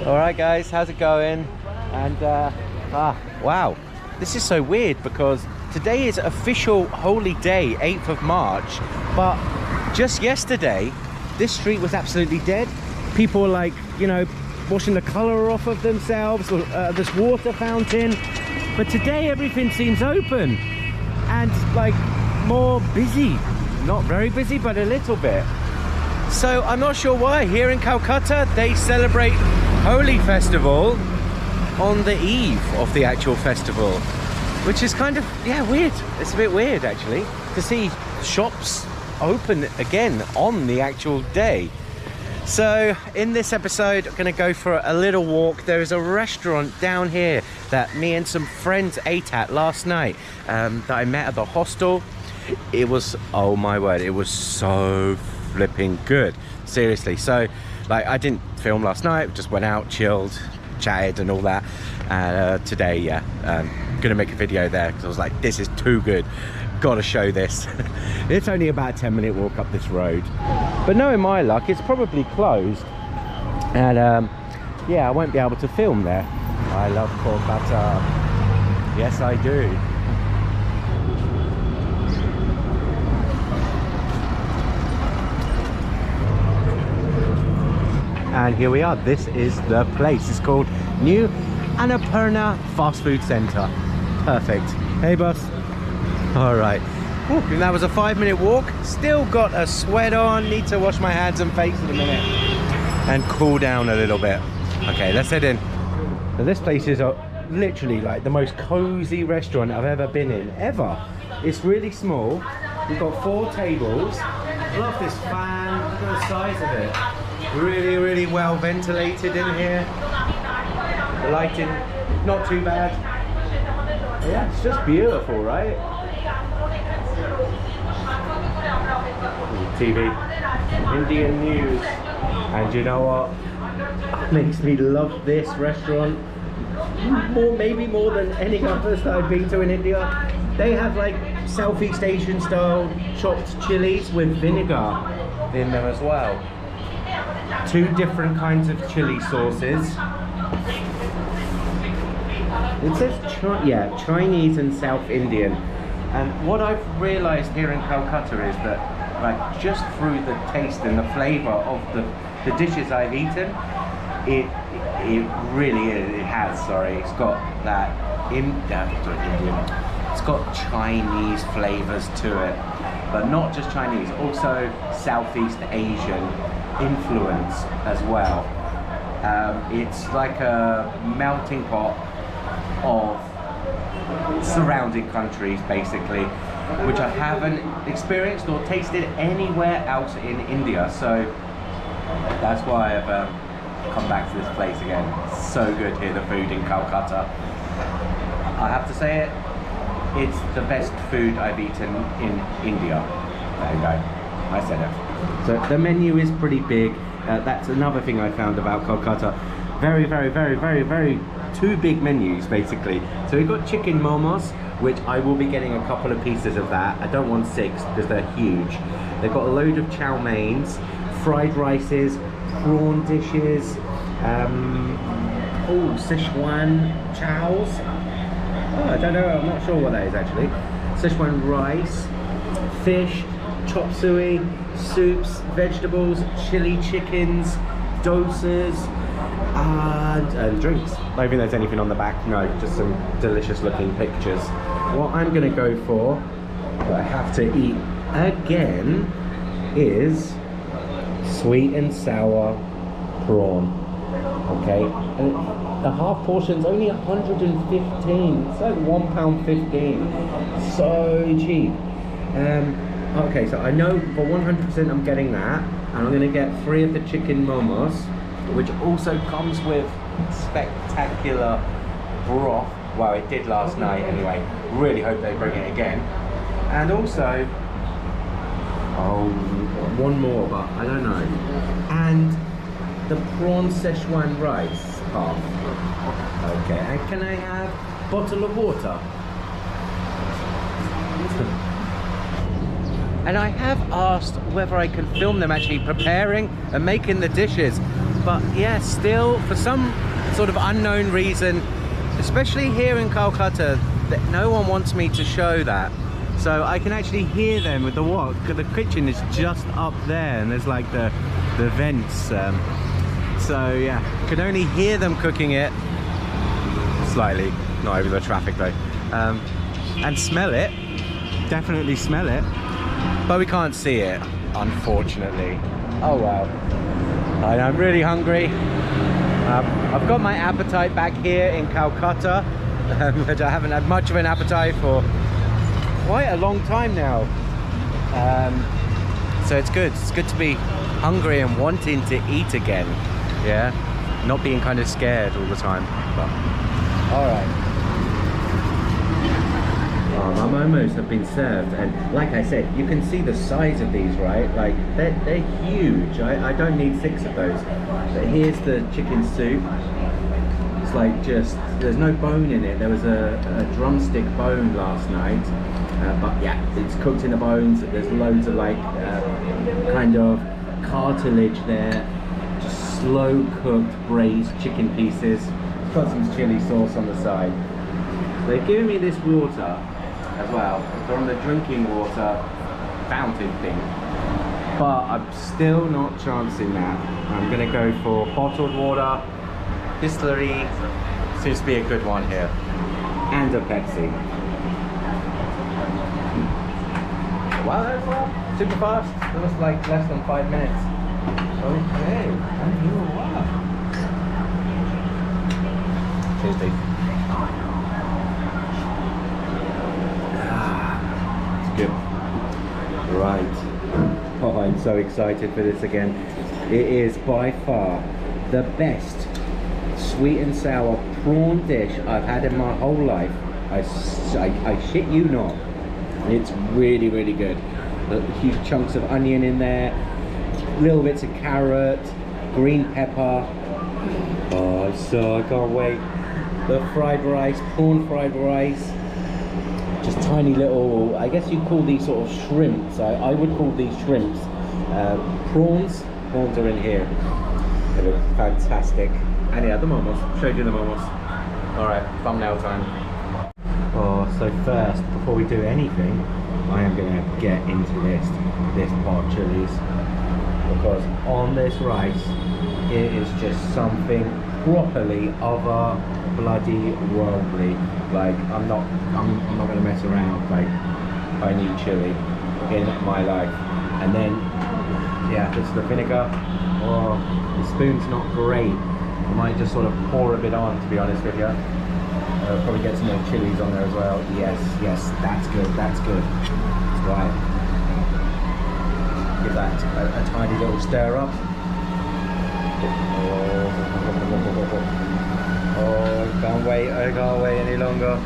All right, guys, how's it going? And wow, this is so weird because today is official Holi Day, 8th of March, but just yesterday this street was absolutely dead. People were like, you know, washing the color off of themselves, this water fountain, but today everything seems open and like more busy. Not very busy, but a little bit. So I'm not sure why. Here in Calcutta they celebrate Holi festival on the eve of the actual festival, which is kind of, yeah, weird. It's a bit weird actually to see shops open again on the actual day. So in this episode I'm gonna go for a little walk. There is a restaurant down here that me and some friends ate at last night, that I met at the hostel. It was, oh my word, it was so flipping good, seriously. So like, I didn't film last night, just went out, chilled, chatted and all that. Today, yeah, gonna make a video there because I was like, this is too good, gotta show this. It's only about a 10-minute walk up this road, but knowing my luck, it's probably closed, and yeah, I won't be able to film there. I love Kolkata, yes I do. And here we are. This is the place. It's called New Annapurna Fast Food Center. Perfect. Hey boss. All right. Ooh, and that was a 5-minute walk. Still got a sweat on. Need to wash my hands and face in a minute and cool down a little bit. Okay, let's head in. Now this place is literally like the most cozy restaurant I've ever been in, ever. It's really small. We've got 4 tables. Love this fan. Look at the size of it. Really well ventilated in here. The lighting not too bad. Yeah, it's just beautiful, right? TV, Indian news, and you know what makes me love this restaurant maybe more than any others that I've been to in India? They have like Southeast Asian style chopped chilies with vinegar in them as well. 2 different kinds of chili sauces. It says yeah, Chinese and South Indian. And what I've realized here in Calcutta is that, like, just through the taste and the flavor of the dishes I've eaten, it really is, it has, sorry, it's got that Indian, it's got Chinese flavors to it, but not just Chinese, also Southeast Asian influence as well. It's like a melting pot of surrounding countries basically, which I haven't experienced or tasted anywhere else in India, so that's why I've come back to this place again. So good here, the food in Calcutta. I have to say it, it's the best food I've eaten in India. There you go, I said it. So the menu is pretty big. That's another thing I found about Kolkata. Very 2 big menus basically. So we've got chicken momos, which I will be getting a couple of pieces of that. I don't want 6 because they're huge. They've got a load of chow mains, fried rices, prawn dishes, Sichuan chows. Oh, I don't know, I'm not sure what that is actually. Sichuan rice, fish, chop suey, soups, vegetables, chili chickens, dosas, and drinks. I don't think there's anything on the back, no, just some delicious looking pictures. What I'm gonna go for, that I have to eat again, is sweet and sour prawn. Okay, and the half portion's only 115. It's like £1.15. So cheap. Okay, so I know for 100% I'm getting that, and I'm gonna get 3 of the chicken momos, which also comes with spectacular broth. Well, it did last night anyway. Really hope they bring it again. And also, oh, one more, but I don't know. And the prawn Sichuan rice half. Okay, and can I have a bottle of water? And I have asked whether I can film them actually preparing and making the dishes, But yeah, still, for some sort of unknown reason, especially here in Calcutta, that no one wants me to show that. So I can actually hear them with the wok. The kitchen is just up there, and there's like the vents. So yeah, can only hear them cooking it slightly, not over the traffic though, and smell it. Definitely smell it, but we can't see it, unfortunately. Oh wow, I'm really hungry. I've got my appetite back here in Calcutta, but I haven't had much of an appetite for quite a long time now. So it's good to be hungry and wanting to eat again. Yeah, not being kind of scared all the time. But all right. My momos have been served, and like I said, you can see the size of these, right? Like they're huge. I don't need 6 of those. But here's the chicken soup. It's like there's no bone in it. There was a drumstick bone last night, but yeah, it's cooked in the bones. There's loads of like kind of cartilage there. Just slow cooked braised chicken pieces. It's got some chili sauce on the side. They've given me this water as well, from the drinking water fountain thing, but I'm still not chancing that. I'm gonna go for bottled water. Distillery seems to be a good one here, and a Pepsi. Wow, that's super fast. It was like less than 5 minutes. Okay, wow. Cheers, Steve. Good. Right. Oh, I'm so excited for this again. It is by far the best sweet and sour prawn dish I've had in my whole life. I shit you not. It's really, really good. Huge chunks of onion in there, little bits of carrot, green pepper. Oh, I can't wait. The fried rice, prawn fried rice. Just tiny little, I guess you'd call these sort of shrimps. I would call these shrimps. Prawns are in here. They look fantastic. And yeah, the momos. Showed you the momos. Alright, thumbnail time. Oh, so first, before we do anything, I am going to get into this pot of chilies. Because on this rice, it is just something properly other bloody worldly. Like I'm not gonna mess around. Like I need chili in my life. And then yeah, just the vinegar. Oh, the spoon's not great. I might just sort of pour a bit on, to be honest with you. Probably get some more chilies on there as well. Yes, that's good. That's right. Give that a tiny little stir up. Oh, I can't wait any longer.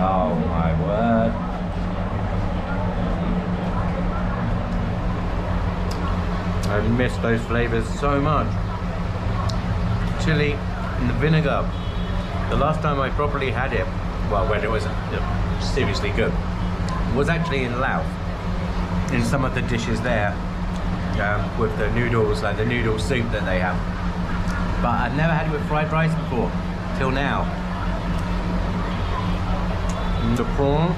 Oh my word. I miss those flavours so much. Chili and the vinegar. The last time I properly had it, well, when it was seriously good, was actually in Laos, in some of the dishes there, with the noodles, like the noodle soup that they have. But I've never had it with fried rice before, till now. And the prawn,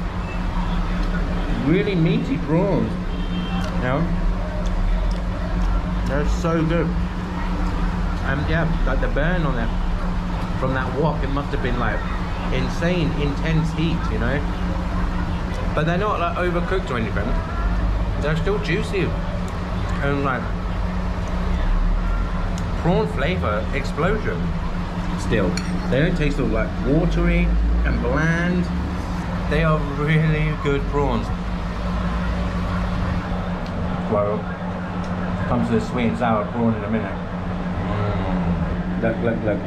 really meaty prawns, you know? They're so good. And yeah, like the burn on it from that wok, it must have been like insane, intense heat, you know? But they're not like overcooked or anything. They're still juicy. And like, prawn flavor explosion still. They don't taste all like watery and bland. They are really good prawns. Well, comes to the sweet and sour prawn in a minute. Look.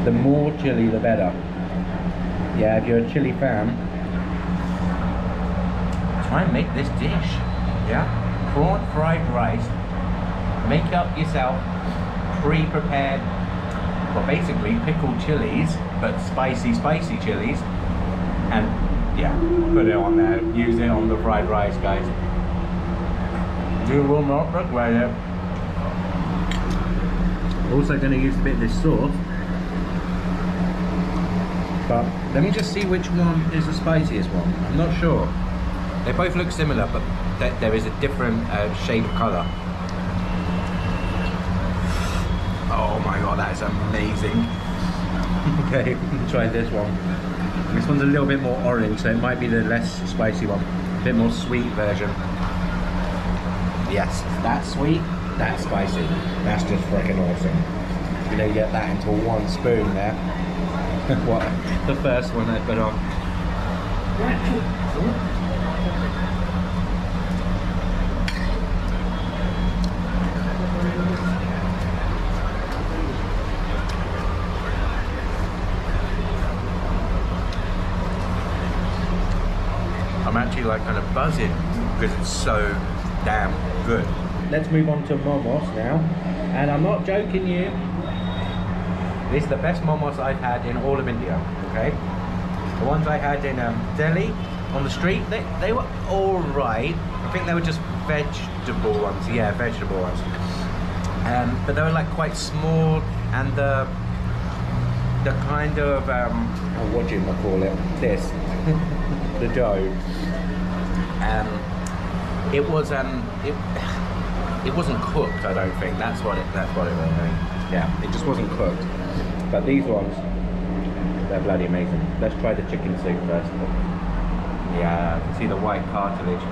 The more chili, the better. Yeah, if you're a chili fan, try and make this dish. Yeah, prawn fried rice make up yourself pre-prepared, well, basically pickled chilies, but spicy chilies, and yeah, put it on there. Use it on the fried rice, guys. You will not regret it. Also going to use a bit of this sauce, but let me just see which one is the spiciest one. I'm not sure. They both look similar, but there is a different shade of colour. Oh my god, that is amazing. Okay, try this one. This one's a little bit more orange, so it might be the less spicy one. A bit more sweet version. Yes, that's sweet, that's spicy. That's just freaking awesome. You know, you get that into one spoon there. What? The first one I put on. I'm actually like kind of buzzing because it's so damn good. Let's move on to momos now, and I'm not joking you. This is the best momos I've had in all of India. Okay, the ones I had in Delhi on the street, they were all right. I think they were just vegetable ones. Yeah, vegetable ones. But they were like quite small, and the kind of what do you call it? This the dough. It wasn't cooked. I don't think that's what it was. Yeah, it just wasn't cooked. But these ones, they're bloody amazing. Let's try the chicken soup first. Yeah, I can see the white cartilage.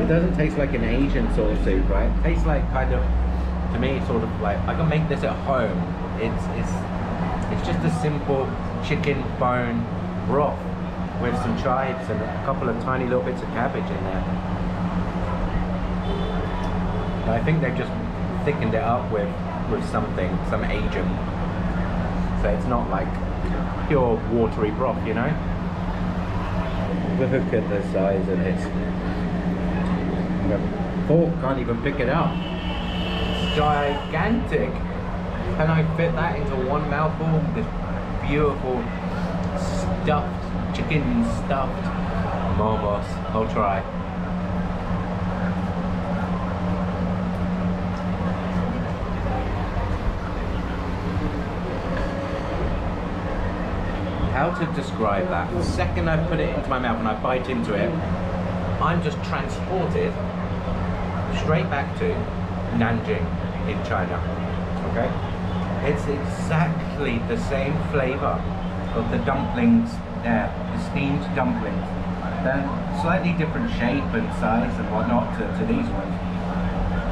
It doesn't taste like an Asian sort of soup, right? It tastes like kind of, to me, sort of like, I can make this at home. It's just a simple chicken bone broth with some chives and a couple of tiny little bits of cabbage in there. But I think they've just thickened it up with something, some agent. So it's not like pure watery broth, you know? Look at the size of this. The fork can't even pick it up. It's gigantic. Can I fit that into one mouthful? This beautiful stuffed, chicken stuffed momos. I'll try. How to describe that? The second I put it into my mouth and I bite into it, I'm just transported straight back to Nanjing in China. Okay? It's exactly the same flavour of the dumplings there, the steamed dumplings. They're slightly different shape and size and whatnot to these ones.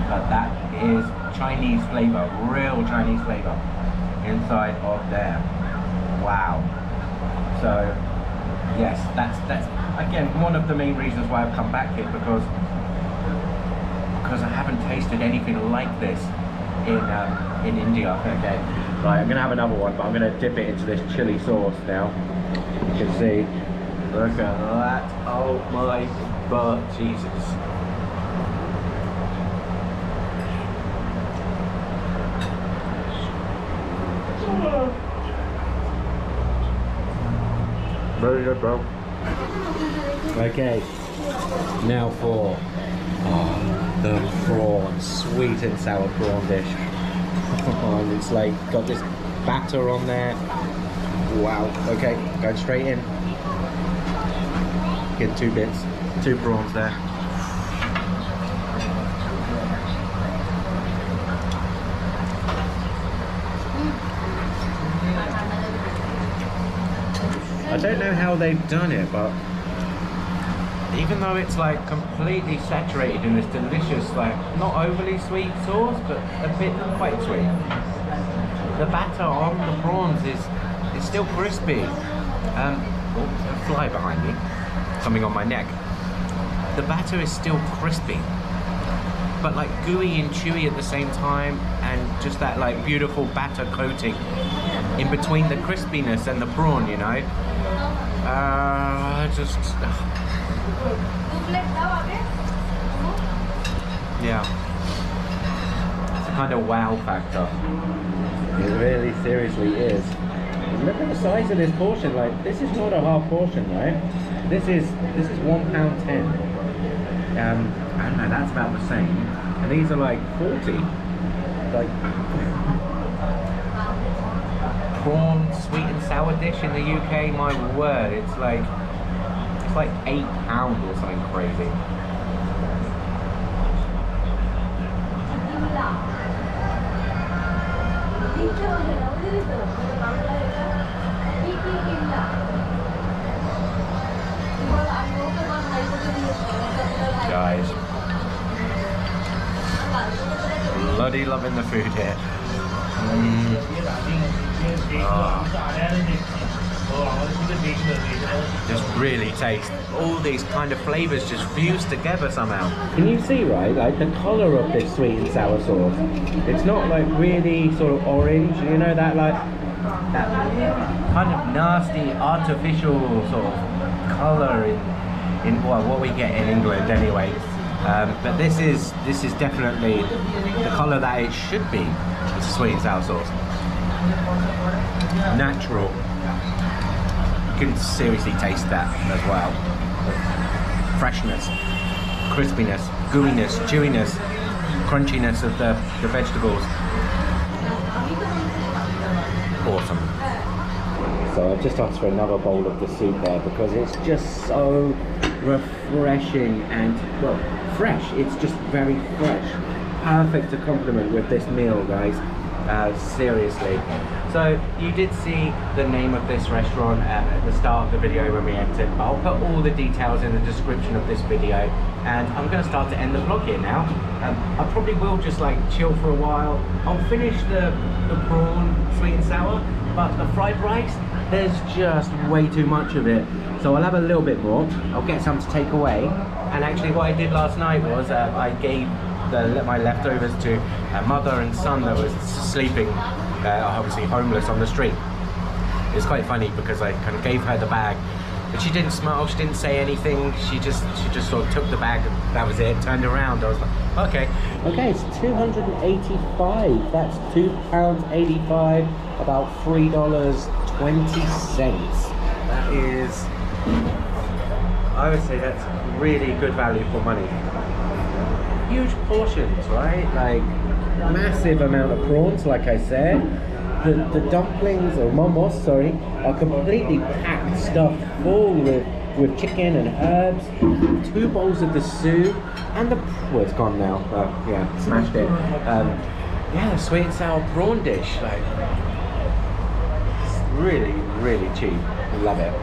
But that is Chinese flavour, real Chinese flavour inside of there. Wow. So yes, that's again one of the main reasons why I've come back here, because I haven't tasted anything like this in India. Okay, right, I'm gonna have another one, but I'm gonna dip it into this chili sauce now. You can see, look at that. Oh my god, Jesus. Very good, bro. Okay, now for the prawn, sweet and sour prawn dish. And it's like got this batter on there. Wow. Okay, going straight in. Get two bits, two prawns there. I don't know how they've done it, but even though it's like completely saturated in this delicious, like not overly sweet sauce, but a bit quite sweet, the batter on the prawns is still crispy. Oh, a fly behind me, something on my neck. The batter is still crispy, but like gooey and chewy at the same time, and just that like beautiful batter coating in between the crispiness and the prawn, you know. Just yeah, it's a kind of wow factor. It really seriously is. Look at the size of this portion. Like, this is not a half portion, right? This is £1.10. I don't know, that's about the same. And these are like 40. Like prawn sweet and sour dish in the UK, my word, it's like £8 or something crazy. Guys, bloody loving the food here. Just really taste all these kind of flavors just fused together somehow. Can you see, right, like the color of this sweet and sour sauce? It's not like really sort of orange, you know, that like that kind of nasty artificial sort of color in what we get in England anyway. But this is definitely the color that it should be. It's a sweet and sour sauce. Natural. You can seriously taste that as well. Freshness, crispiness, gooiness, chewiness, crunchiness of the vegetables. Awesome. So I've just asked for another bowl of the soup there because it's just so refreshing and, well, fresh. It's just very fresh. Perfect to complement with this meal, guys. Seriously. So you did see the name of this restaurant at the start of the video when we entered, but I'll put all the details in the description of this video, and I'm going to start to end the vlog here now. I probably will just like chill for a while. I'll finish the prawn sweet and sour, but the fried rice, there's just way too much of it, so I'll have a little bit more. I'll get some to take away. And actually what I did last night was I gave my leftovers to a mother and son that was sleeping, obviously homeless, on the street. It was quite funny because I kind of gave her the bag, but she didn't smile, she didn't say anything. She just sort of took the bag, and that was it. Turned around. I was like, okay, it's 285. That's £2.85, about $3.20. That is, I would say that's really good value for money. Huge portions, right? Like massive amount of prawns, like I said. The dumplings, or momos, sorry, are completely packed, stuffed full with chicken and herbs. 2 bowls of the soup, and well, it's gone now. Yeah, smashed it. Yeah, the sweet and sour prawn dish. Like, it's really, really cheap. Love it.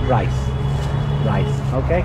Rice, okay.